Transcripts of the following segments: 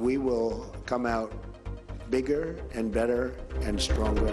We will come out bigger and better and stronger.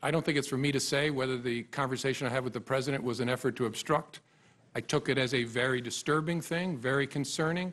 I don't think it's for me to say whether the conversation I had with the president was an effort to obstruct. I took it as a very disturbing thing, very concerning.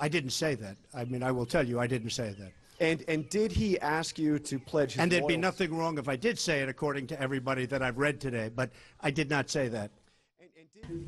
I didn't say that. I mean, I will tell you, I didn't say that. And did he ask you to pledge his And there'd be loyalty? nothing wrong if I did say it, according to everybody that I've read today, but I did not say that.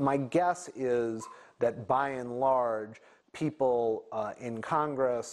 My guess is that by and large people in Congress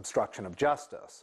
obstruction of justice.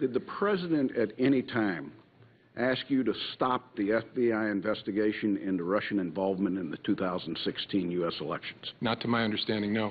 Did the president at any time ask you to stop the FBI investigation into Russian involvement in the 2016 U.S. elections? Not to my understanding, no.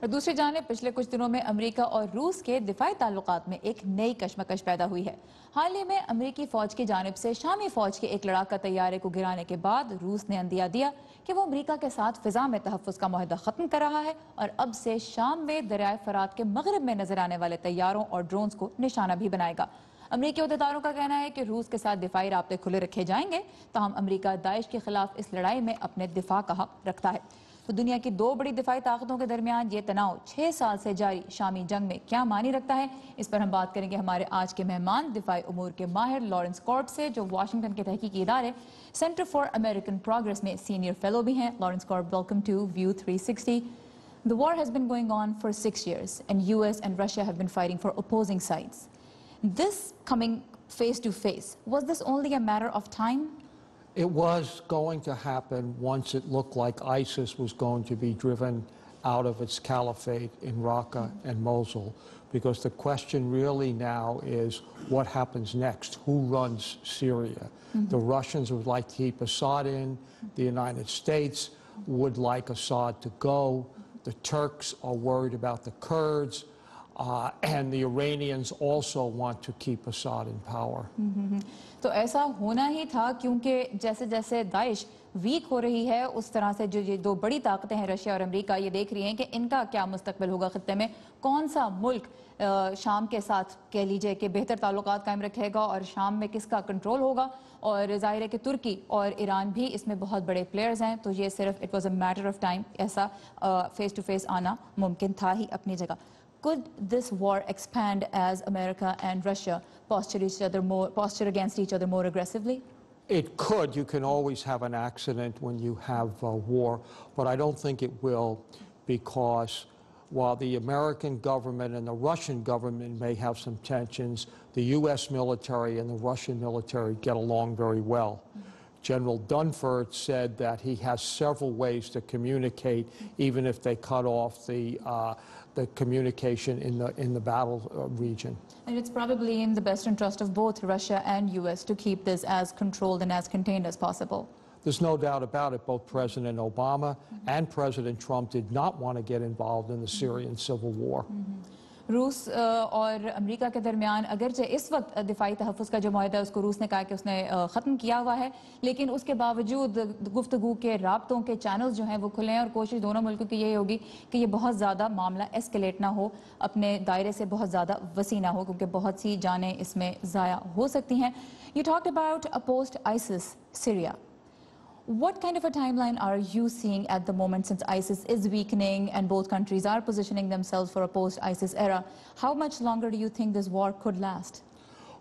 اور دوسری جانب پچھلے کچھ دنوں میں امریکہ اور روس کے دفاعی تعلقات میں ایک نئی کشمکش پیدا ہوئی ہے. حال ہی میں امریکی فوج کی جانب سے شامی فوج کے ایک لڑاکا طیارے کو گرانے کے بعد روس نے اندیہ دیا کہ وہ امریکہ کے ساتھ فضا میں تحفظ کا معاہدہ ختم کر رہا ہے اور اب سے شام میں دریائے فرات کے مغرب میں نظر آنے والے طیاروں اور ڈرونز کو نشانہ بھی بنائے گا. امریکی عہدیداروں کا کہنا ہے کہ روس کے ساتھ دفاعی رابطے کھلے رکھے جائیں گے، تاہم امریکہ داعش کے خلاف اس لڑائی میں اپنے دفاع کا حق رکھتا ہے. تو دنیا کی دو بڑی دفاعی طاقتوں کے درمیان یہ تناؤ 6 سال سے جاری شامی جنگ میں کیا معنی رکھتا ہے، اس پر ہم بات کریں گے ہمارے آج کے مہمان دفاعی امور کے ماہر لارنس کارب سے، جو واشنگٹن کے تحقیقی ادارے سینٹر فار امریکن پروگریس میں سینئر فیلو بھی ہیں. Lawrence Korb, welcome to View 360. The war has been going on for 6 years and US and Russia have been fighting for opposing sides. This coming face to face, was this only a matter of time? It was going to happen once it looked like ISIS was going to be driven out of its caliphate in Raqqa and Mosul, because the question really now is what happens next? Who runs Syria? The Russians would like to keep Assad in. The United States would like Assad to go. The Turks are worried about the Kurds. And the Iranians also want to keep Assad in power. تو ایسا ہونا ہی تھا، کیونکہ جیسے جیسے داعش week ہو رہی ہے اس طرح سے جو یہ دو بڑی طاقتیں ہیں رشیا اور امریکہ، یہ دیکھ رہی ہیں کہ ان کا کیا مستقبل ہوگا خطے میں، کون سا ملک شام کے ساتھ کہہ لیجئے کہ بہتر تعلقات قائم رکھے گا اور شام میں کس کا کنٹرول ہوگا. اور ظاہر ہے کہ ترکی اور ایران بھی اس میں بہت بڑے پلیئرز ہیں، تو یہ صرف it was a matter of time, ایسا فیس ٹو فیس آنا ممکن تھا ہی اپنی جگہ. Could this war expand as America and Russia posture against each other more aggressively? It could. You can always have an accident when you have war, but I don't think it will, because while the American government and the Russian government may have some tensions, the U.S. military and the Russian military get along very well. General Dunford said that he has several ways to communicate, even if they cut off the communication in the battle region. And it's probably in the best interest of both Russia and US to keep this as controlled and as contained as possible. There's no doubt about it. Both President Obama and President Trump did not want to get involved in the Syrian civil war. روس اور امریکہ کے درمیان اگرچہ اس وقت دفاعی تحفظ کا جو معاہدہ ہے اس کو روس نے کہا کہ اس نے ختم کیا ہوا ہے، لیکن اس کے باوجود گفتگو کے رابطوں کے چینلز جو ہیں وہ کھلے ہیں، اور کوشش دونوں ملکوں کی یہی ہوگی کہ یہ بہت زیادہ معاملہ ایسکیلیٹ نہ ہو، اپنے دائرے سے بہت زیادہ وسیع نہ ہو، کیونکہ بہت سی جانیں اس میں ضائع ہو سکتی ہیں. You talked about a post-ISIS Syria. What kind of a timeline are you seeing at the moment, since ISIS is weakening and both countries are positioning themselves for a post-ISIS era? How much longer do you think this war could last?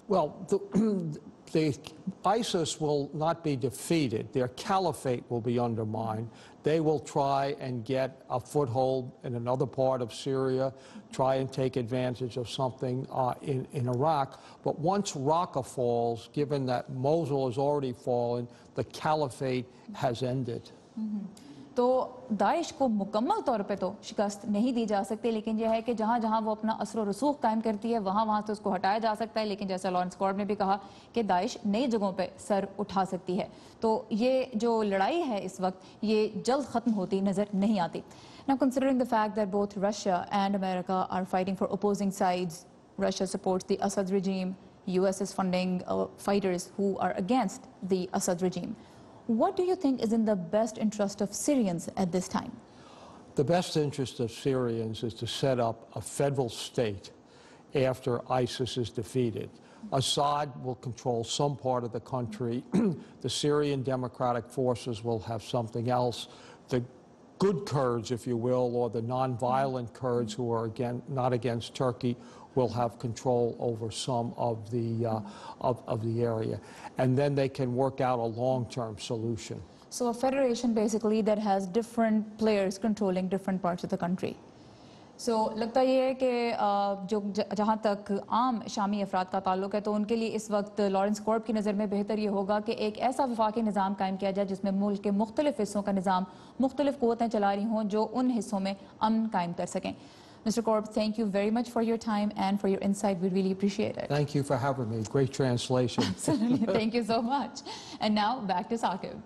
Well, the ISIS will not be defeated. Their caliphate will be undermined. They will try and get a foothold in another part of Syria, try and take advantage of something in Iraq. But once Raqqa falls, given that Mosul has already fallen, the caliphate has ended. تو داعش کو مکمل طور پہ تو شکست نہیں دی جا سکتی، لیکن یہ ہے کہ جہاں جہاں وہ اپنا اثر و رسوخ قائم کرتی ہے وہاں سے اس کو ہٹایا جا سکتا ہے. لیکن جیسا لارنس کارب نے بھی کہا کہ داعش نئی جگہوں پہ سر اٹھا سکتی ہے. تو یہ جو لڑائی ہے اس وقت یہ جلد ختم ہوتی نظر نہیں آتی. Now, considering the fact that both Russia and America are fighting for opposing sides, Russia supports the Assad regime, US is funding fighters who are against the Assad regime. What do you think is in the best interest of Syrians at this time? The best interest of Syrians is to set up a federal state after ISIS is defeated. Assad will control some part of the country. The Syrian Democratic Forces will have something else. The good Kurds, if you will, or the non-violent Kurds who are not against Turkey, will have control over some of the area, and then they can work out a long-term solution. So a federation basically that has different players controlling different parts of the country. So لگتا یہ ہے کہ جہاں تک عام شامی افراد کا تعلق ہے تو ان کے لیے اس وقت لارنس کارب کی نظر میں بہتر یہ ہوگا کہ ایک ایسا وفاقی نظام قائم کیا جائے جس میں ملک کے مختلف حصوں کا نظام مختلف قوتیں چلا رہی ہوں جو ان حصوں میں امن قائم کر سکیں. Mr. Korb, thank you very much for your time and for your insight. We really appreciate it. Thank you for having me. Great translation. Absolutely. Thank you so much. And now back to Saqib.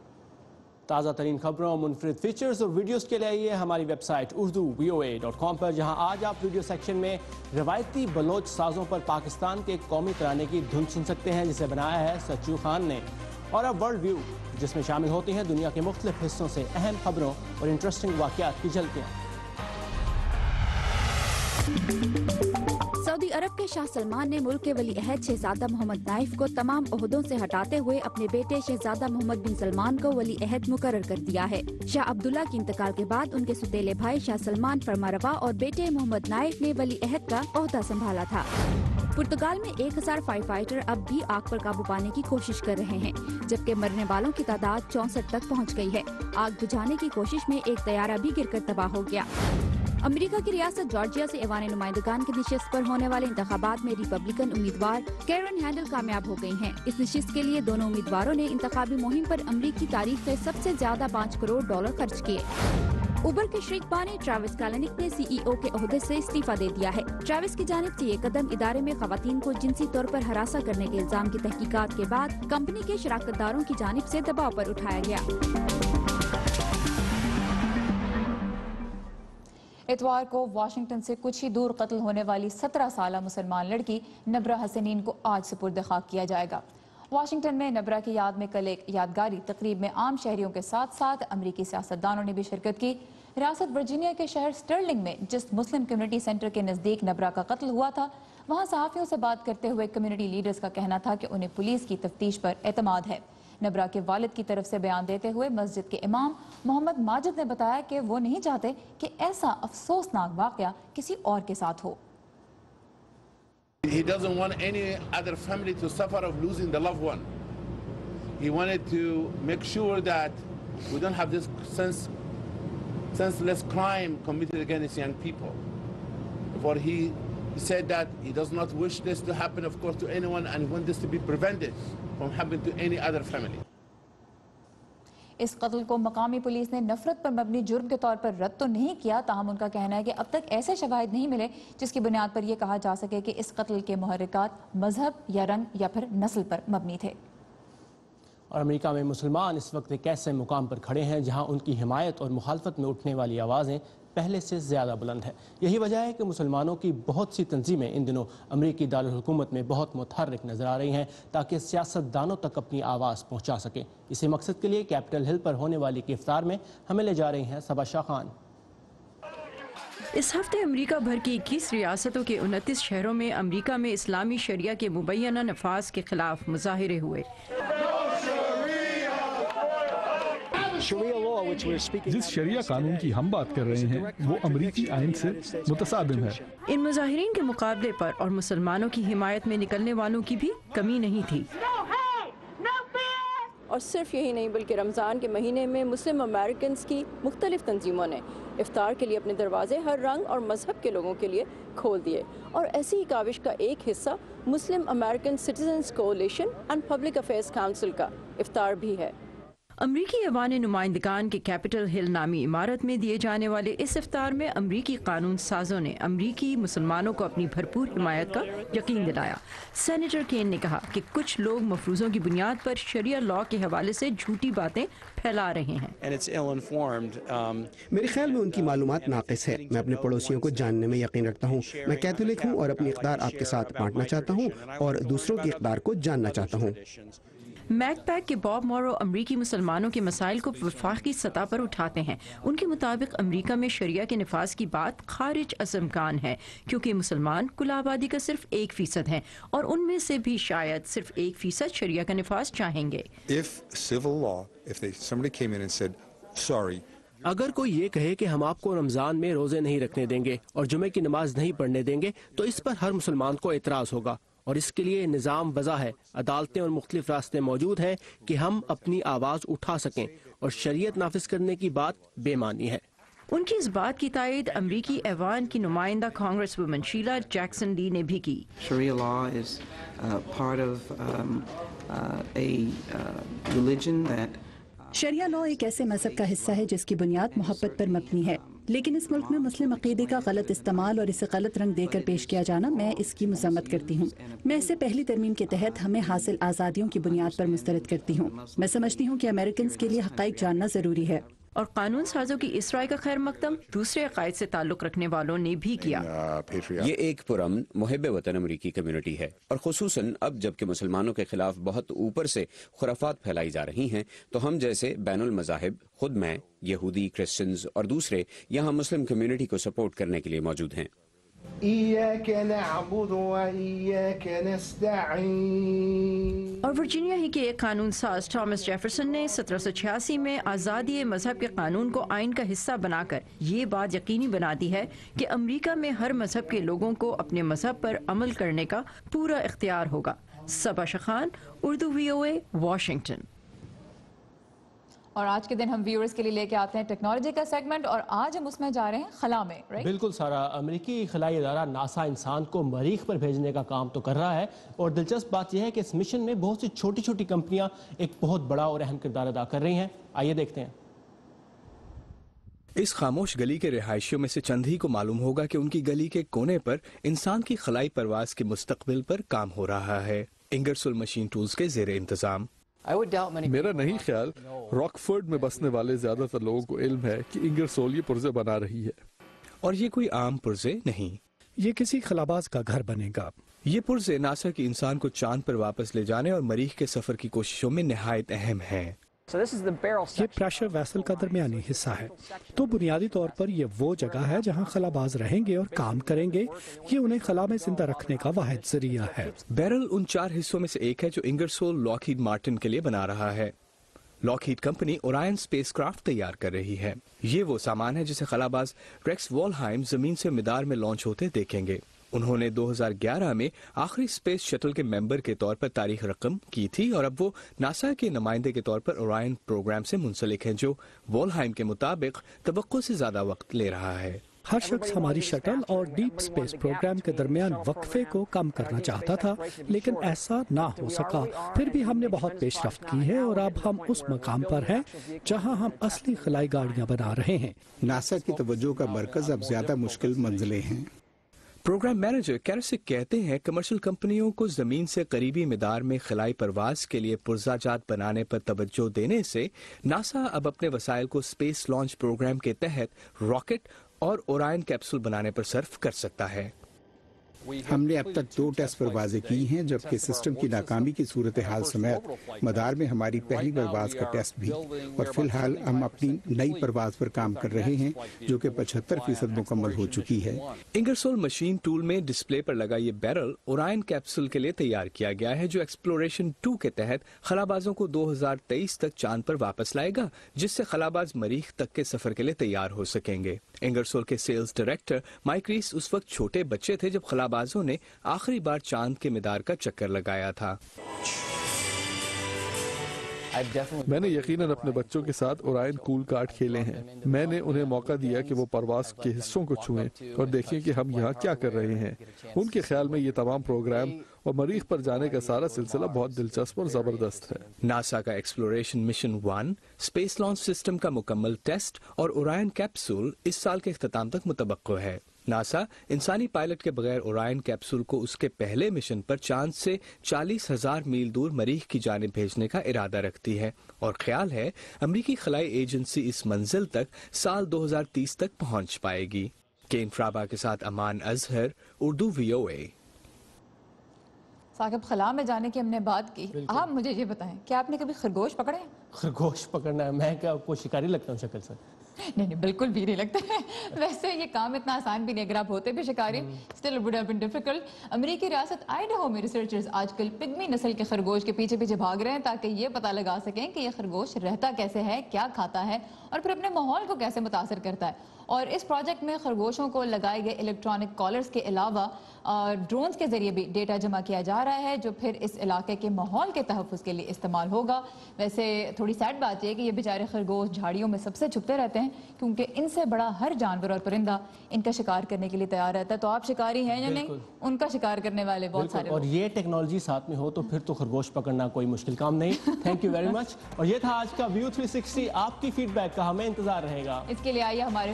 تازہ ترین خبروں، منفرد features اور videos کے لیے آئیے ہماری web site urdu.voa.com پر، جہاں آج آپ ویڈیو سیکشن میں روایتی بلوچ سازوں پر پاکستان کے قومی ترانے کی دھن سن سکتے ہیں، جسے بنایا ہے سچو خان نے، اور اب ورلڈ ویو، جس میں شامل ہوتی ہیں دنیا کے مختلف حصوں سے اہم خبروں اور انٹرسٹنگ واقعات کی جھلکیاں۔ سعودی عرب کے شاہ سلمان نے ملک کے ولی عہد شہزادہ محمد نائف کو تمام عہدوں سے ہٹاتے ہوئے اپنے بیٹے شہزادہ محمد بن سلمان کو ولی عہد مقرر کر دیا ہے۔ شاہ عبداللہ کے انتقال کے بعد ان کے سوتیلے بھائی شاہ سلمان فرمانروا اور بیٹے محمد نائف نے ولی عہد کا عہدہ سنبھالا تھا۔ پرتگال میں 1000 فائر فائٹر اب بھی آگ پر قابو پانے کی کوشش کر رہے ہیں، جبکہ مرنے والوں کی تعداد 64 تک پہنچ گئی ہے۔ آگ بجھانے کی کوشش میں ایک طیارہ بھی گر کر تباہ ہو گیا۔ امریکہ کی ریاست جارجیا سے ایوان نمائندگان کی نشست پر ہونے والے انتخابات میں ریپبلکن امیدوار کیرن ہینڈل کامیاب ہو گئی ہیں۔ اس نشست کے لیے دونوں امیدواروں نے انتخابی مہم پر امریکی تاریخ سے سب سے زیادہ $5 کروڑ خرچ کیے۔ اوبر کے شریک بانی ٹریوس کالینک نے سی ای او کے عہدے سے استعفیٰ دے دیا ہے۔ ٹریوس کی جانب سے یہ قدم ادارے میں خواتین کو جنسی طور پر ہراساں کرنے کے الزام کی تحقیقات کے بعد کمپنی کے شراکت داروں کی جانب سے دباؤ پر اٹھایا گیا۔ اتوار کو واشنگٹن سے کچھ ہی دور قتل ہونے والی 17 سالہ مسلمان لڑکی نبرہ حسنین کو آج سپرد خاک کیا جائے گا۔ واشنگٹن میں نبرہ کی یاد میں کل ایک یادگاری تقریب میں عام شہریوں کے ساتھ ساتھ امریکی سیاستدانوں نے بھی شرکت کی۔ ریاست ورجینیا کے شہر سٹرلنگ میں جس مسلم کمیونٹی سینٹر کے نزدیک نبرہ کا قتل ہوا تھا، وہاں صحافیوں سے بات کرتے ہوئے کمیونٹی لیڈرز کا کہنا تھا کہ انہیں پولیس کی تفتیش پر اعتماد ہے۔ نبرہ کے والد کی طرف سے بیان دیتے ہوئے مسجد کے امام محمد ماجد نے بتایا کہ وہ نہیں چاہتے کہ ایسا افسوسناک واقعہ کسی اور کے ساتھ ہو۔ He doesn't want any other family to suffer of losing the loved one. He wanted to make sure that we don't have this senseless crime committed against young people. For he said that he does not wish this to happen, of course, to anyone, and he wants this to be prevented from happening to any other family. اس قتل کو مقامی police نے نفرت پر مبنی جرم کے طور پر رد تو نہیں کیا، تاہم ان کا کہنا ہے کہ اب تک ایسے شواہد نہیں ملے جس کی بنیاد پر یہ کہا جا سکے کہ اس قتل کے محرکات مذہب یا رنگ یا پھر نسل پر مبنی تھے۔ اور امریکہ میں مسلمان اس وقت ایک ایسے مقام پر کھڑے ہیں جہاں ان کی حمایت اور مخالفت میں اٹھنے والی آوازیں پہلے سے زیادہ بلند ہے۔ یہی وجہ ہے کہ مسلمانوں کی بہت سی تنظیمیں ان دنوں امریکی دارالحکومت میں بہت متحرک نظر آ رہی ہیں تاکہ سیاستدانوں تک اپنی آواز پہنچا سکیں۔ اسی مقصد کے لیے کیپٹل ہل پر ہونے والی افطار میں ہمیں لے جا رہی ہیں صبا شاہ خان۔ اس ہفتے امریکہ بھر کی 21 ریاستوں کے 29 شہروں میں امریکہ میں اسلامی شریعہ کے مبینہ نفاذ کے خلاف مظاہرے ہوئے۔ جس شریعہ قانون کی ہم بات کر رہے ہیں وہ امریکی آئین سے متصادم ہے۔ ان مظاہرین کے مقابلے پر اور مسلمانوں کی حمایت میں نکلنے والوں کی بھی کمی نہیں تھی۔ اور صرف یہی نہیں بلکہ رمضان کے مہینے میں مسلم امریکنز کی مختلف تنظیموں نے افطار کے لیے اپنے دروازے ہر رنگ اور مذہب کے لوگوں کے لیے کھول دیے، اور ایسی ہی کاوش کا ایک حصہ Muslim American citizens coalition and public affairs council کا افطار بھی ہے۔ امریکی ایوان نمائندگان کے کیپٹل ہل نامی عمارت میں دیے جانے والے اس افطار میں امریکی قانون سازوں نے امریکی مسلمانوں کو اپنی بھرپور حمایت کا یقین دلایا۔ سینیٹر کین نے کہا کہ کچھ لوگ مفروضوں کی بنیاد پر شریعہ لاء کے حوالے سے جھوٹی باتیں پھیلا رہے ہیں۔ میرے خیال میں ان کی معلومات ناقص ہے۔ میں اپنے پڑوسیوں کو جاننے میں یقین رکھتا ہوں۔ میں کیتھولک ہوں اور اپنی اقدار آپ کے ساتھ بانٹنا چاہتا ہوں اور دوسروں کی اقدار کو جاننا چاہتا ہوں۔ میک پیک کے باب مورو امریکی مسلمانوں کے مسائل کو وفاقی سطح پر اٹھاتے ہیں۔ ان کے مطابق امریکہ میں شریعہ کے نفاذ کی بات خارج از امکان ہے، کیونکہ مسلمان کل آبادی کا صرف 1% ہیں اور ان میں سے بھی شاید صرف 1% شریعہ کا نفاذ چاہیں گے۔ اگر کوئی یہ کہے کہ ہم آپ کو رمضان میں روزے نہیں رکھنے دیں گے اور جمعے کی نماز نہیں پڑھنے دیں گے تو اس پر ہر مسلمان کو اعتراض ہوگا، اور اس کے لیے نظام وضع ہے، عدالتیں اور مختلف راستے موجود ہیں کہ ہم اپنی آواز اٹھا سکیں، اور شریعت نافذ کرنے کی بات بے معنی ہے۔ ان کی اس بات کی تائید امریکی ایوان کی نمائندہ کانگریس وومن شیلا جیکسن لی نے بھی کی۔ شریعہ لاء ایک ایسے مذہب کا حصہ ہے جس کی بنیاد محبت پر مبنی ہے۔ لیکن اس ملک میں مسلم عقیدے کا غلط استعمال اور اسے غلط رنگ دے کر پیش کیا جانا، میں اس کی مذمت کرتی ہوں۔ میں اسے پہلی ترمیم کے تحت ہمیں حاصل آزادیوں کی بنیاد پر مسترد کرتی ہوں۔ میں سمجھتی ہوں کہ امریکنز کے لیے حقائق جاننا ضروری ہے، اور قانون سازوں کی اس رائے کا خیر مقدم دوسرے عقائد سے تعلق رکھنے والوں نے بھی کیا۔ یہ ایک پرامن محب وطن امریکی کمیونٹی ہے، اور خصوصاً اب جب کہ مسلمانوں کے خلاف بہت اوپر سے خرافات پھیلائی جا رہی ہیں، تو ہم جیسے بین المذاہب، خود میں، یہودی، کرسچنز اور دوسرے یہاں مسلم کمیونٹی کو سپورٹ کرنے کے لیے موجود ہیں۔ اور ورجینیا ہی کے ایک قانون ساز تھامس جیفرسن نے 1786 میں آزادی مذہب کے قانون کو آئین کا حصہ بنا کر یہ بات یقینی بنا دی ہے کہ امریکہ میں ہر مذہب کے لوگوں کو اپنے مذہب پر عمل کرنے کا پورا اختیار ہوگا۔ صبا شخان، اردو VOA، واشنگٹن۔ اور آج کے دن ہم ویورز کے لیے لے کے آتے ہیں ٹیکنالوجی کا سیگمنٹ، اور آج ہم اس میں جا رہے ہیں خلا میں۔ بالکل سارا، امریکی خلائی ادارہ ناسا انسان کو مریخ پر بھیجنے کا کام تو کر رہا ہے، اور دلچسپ بات یہ ہے کہ اس مشن میں بہت سی چھوٹی چھوٹی کمپنیاں ایک بہت بڑا اور اہم کردار ادا کر رہی ہیں۔ آئیے دیکھتے ہیں۔ اس خاموش گلی کے رہائشیوں میں سے چند ہی کو معلوم ہوگا کہ ان کی گلی کے کونے پر انسان کی خلائی پرواز کے مستقبل پر کام ہو رہا ہے، انگرسول مشین ٹولز کے زیر انتظام۔ میرا نہیں خیال راکفورڈ میں بسنے والے زیادہ تر لوگوں کو علم ہے کہ انگرسول یہ پرزے بنا رہی ہے، اور یہ کوئی عام پرزے نہیں، یہ کسی خلاباز کا گھر بنے گا۔ یہ پرزے ناسا کی انسان کو چاند پر واپس لے جانے اور مریخ کے سفر کی کوششوں میں نہایت اہم ہیں۔ یہ پریشر ویسل کا درمیانی حصہ ہے، تو بنیادی طور پر یہ وہ جگہ ہے جہاں خلاباز رہیں گے اور کام کریں گے۔ یہ انہیں خلا میں زندہ رکھنے کا واحد ذریعہ ہے۔ بیرل ان 4 حصوں میں سے ایک ہے جو انگرسول لاکہیڈ مارٹن کے لیے بنا رہا ہے۔ لاکہیڈ کمپنی اورائن اسپیس کرافٹ تیار کر رہی ہے۔ یہ وہ سامان ہے جسے خلاباز ریکس والہائم زمین سے مدار میں لانچ ہوتے دیکھیں گے۔ انہوں نے 2011 میں آخری اسپیس شٹل کے ممبر کے طور پر تاریخ رقم کی تھی، اور اب وہ ناسا کے نمائندے کے طور پر اورائن پروگرام سے منسلک ہیں، جو والہائم کے مطابق توقع سے زیادہ وقت لے رہا ہے۔ ہر شخص ہماری شٹل اور ڈیپ اسپیس پروگرام کے درمیان وقفے کو کم کرنا چاہتا تھا، لیکن ایسا نہ ہو سکا۔ پھر بھی ہم نے بہت پیش رفت کی ہے، اور اب ہم اس مقام پر ہیں جہاں ہم اصلی خلائی گاڑیاں بنا رہے ہیں۔ ناسا کی توجہ کا مرکز اب زیادہ مشکل منزلیں ہیں۔ پروگرام مینیجر کیرسک کہتے ہیں کمرشل کمپنیوں کو زمین سے قریبی مدار میں خلائی پرواز کے لیے پرزہ جات بنانے پر توجہ دینے سے ناسا اب اپنے وسائل کو اسپیس لانچ پروگرام کے تحت راکٹ اور اورائن کیپسول بنانے پر صرف کر سکتا ہے۔ ہم نے اب تک 2 ٹیسٹ پروازیں کی ہیں، جبکہ سسٹم کی ناکامی کی صورتحال سمیت مدار میں ہماری پہلی پرواز کا ٹیسٹ بھی، اور فی الحال ہم اپنی نئی پرواز پر کام کر رہے ہیں جو کہ 75% مکمل ہو چکی ہے۔ انگرسول مشین ٹول میں ڈسپلے پر لگا یہ بیرل اورائن کیپسول کے لیے تیار کیا گیا ہے، جو ایکسپلوریشن 2 کے تحت خلابازوں کو 2023 تک چاند پر واپس لائے گا، جس سے خلاباز مریخ تک کے سفر کے لیے تیار ہو سکیں گے۔ انگرسول کے سیلز ڈائریکٹر مائک ریس اس وقت چھوٹے بچے تھے جب خلابازوں نے آخری بار چاند کے مدار کا چکر لگایا تھا۔ میں نے یقیناً اپنے بچوں کے ساتھ اورائن کول کارٹ کھیلے ہیں۔ میں نے انہیں موقع دیا کہ وہ پرواز کے حصوں کو چھوئیں اور دیکھیں کہ ہم یہاں کیا کر رہے ہیں۔ ان کے خیال میں یہ تمام پروگرام اور مریخ پر جانے کا سارا سلسلہ بہت دلچسپ اور زبردست ہے۔ ناسا کا exploration mission 1 space launch system کا مکمل ٹیسٹ اور اورائن کیپسول اس سال کے اختتام تک متوقع ہے۔ ناسا انسانی پائلٹ کے بغیر اورائن کیپسول کو اس کے پہلے مشن پر چاند سے 40,000 میل دور مریخ کی جانب بھیجنے کا ارادہ رکھتی ہے، اور خیال ہے امریکی خلائی ایجنسی اس منزل تک سال 2030 تک پہنچ پائے گی۔ کین فرابا کے ساتھ امان اظہر، اردو VOA۔ ثاقب، خلا میں جانے کی ہم نے بات کی، آپ مجھے یہ بتائیں کہ آپ نے کبھی خرگوش پکڑے ہیں؟ خرگوش پکڑنا ہے؟ میں کیا کوئی شکاری لگتا ہوں شکل سے؟ نہیں بالکل بھی نہیں لگتا ہے۔ ویسے یہ کام اتنا آسان بھی نہیں، اگر آپ ہوتے بھی شکاری، still it would have been difficult۔ امریکی ریاست آئیڈاہو میں ریسرچرز آج کل پگمی نسل کے خرگوش کے پیچھے پیچھے بھاگ رہے ہیں تاکہ یہ پتہ لگا سکیں کہ یہ خرگوش رہتا کیسے ہے، کیا کھاتا ہے، اور پھر اپنے ماحول کو کیسے متاثر کرتا ہے۔ اور اس پروجیکٹ میں خرگوشوں کو لگائے گئے الیکٹرانک کالرز کے علاوہ ڈرونز کے ذریعے بھی ڈیٹا جمع کیا جا رہا ہے، جو پھر اس علاقے کے ماحول کے تحفظ کے لیے استعمال ہوگا۔ ویسے تھوڑی سیڈ بات یہ ہے کہ یہ بیچارے خرگوش جھاڑیوں میں سب سے چھپتے رہتے ہیں، کیونکہ ان سے بڑا ہر جانور اور پرندہ ان کا شکار کرنے کے لیے تیار رہتا ہے۔ تو آپ شکاری ہیں یا نہیں؟ ان کا شکار کرنے والے بہت سارے، اور یہ ٹیکنالوجی ساتھ میں ہو تو پھر تو خرگوش پکڑنا کوئی مشکل کام نہیں۔ Thank you very much. اور یہ تھا آج کا ویو 360۔ آپ کی فیڈ بیک کا ہمیں انتظار رہے گا۔ اس کے لیے آئیے ہمارے